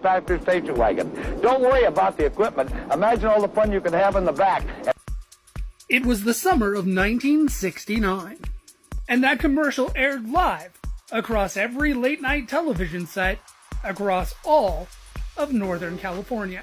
factory station wagon. Don't worry about the equipment. Imagine all the fun you could have in the back. It was the summer of 1969, and that commercial aired live across every late-night television set across all of Northern California.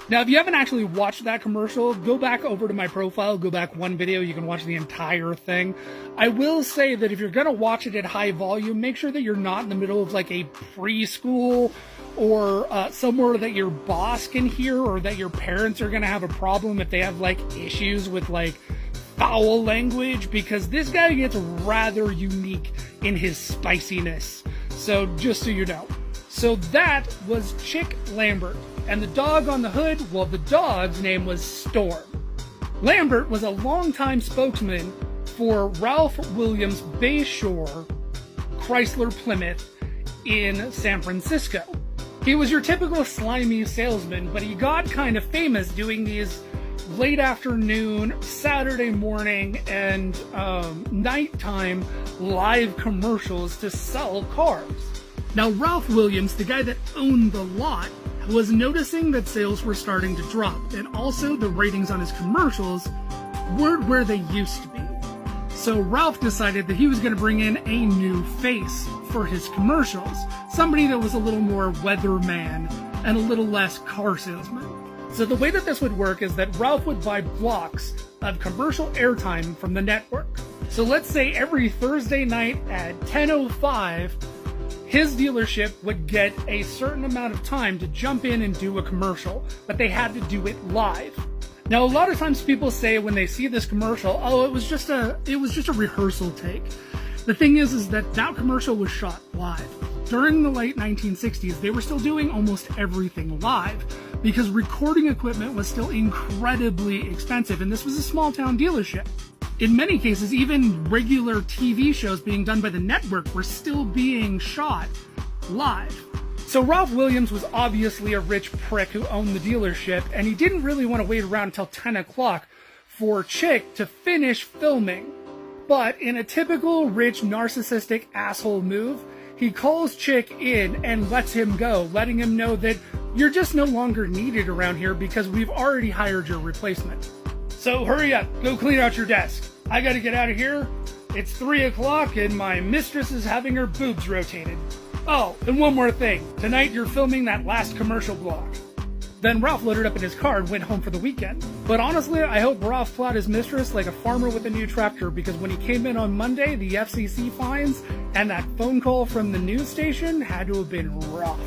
Now, if you haven't actually watched that commercial, go back over to my profile, go back one video, you can watch the entire thing. I will say that if you're going to watch it at high volume, make sure that you're not in the middle of like a preschool or somewhere that your boss can hear, or that your parents are going to have a problem if they have like issues with like foul language, because this guy gets rather unique in his spiciness. So just so you know. So that was Chick Lambert. And the dog on the hood, well, the dog's name was Storm. Lambert was a longtime spokesman for Ralph Williams Bayshore Chrysler Plymouth in San Francisco. He was your typical slimy salesman, but he got kind of famous doing these late afternoon, Saturday morning, and nighttime live commercials to sell cars. Now, Ralph Williams, the guy that owned the lot, was noticing that sales were starting to drop, and also the ratings on his commercials weren't where they used to be. So Ralph decided that he was going to bring in a new face for his commercials, somebody that was a little more weatherman and a little less car salesman. So the way that this would work is that Ralph would buy blocks of commercial airtime from the network. So let's say every Thursday night at 10:05, his dealership would get a certain amount of time to jump in and do a commercial, but they had to do it live. Now, a lot of times people say when they see this commercial, oh, it was just a rehearsal take. The thing is that commercial was shot live. During the late 1960s, they were still doing almost everything live because recording equipment was still incredibly expensive, and this was a small town dealership. In many cases, even regular TV shows being done by the network were still being shot live. So Ralph Williams was obviously a rich prick who owned the dealership, and he didn't really want to wait around until 10 o'clock for Chick to finish filming. But in a typical rich narcissistic asshole move, he calls Chick in and lets him go, letting him know that you're just no longer needed around here because we've already hired your replacement. So hurry up, go clean out your desk. I gotta get out of here. It's 3 o'clock and my mistress is having her boobs rotated. Oh, and one more thing. Tonight you're filming that last commercial block. Then Ralph loaded up in his car and went home for the weekend. But honestly, I hope Ralph plowed his mistress like a farmer with a new tractor, because when he came in on Monday, the FCC fines and that phone call from the news station had to have been rough.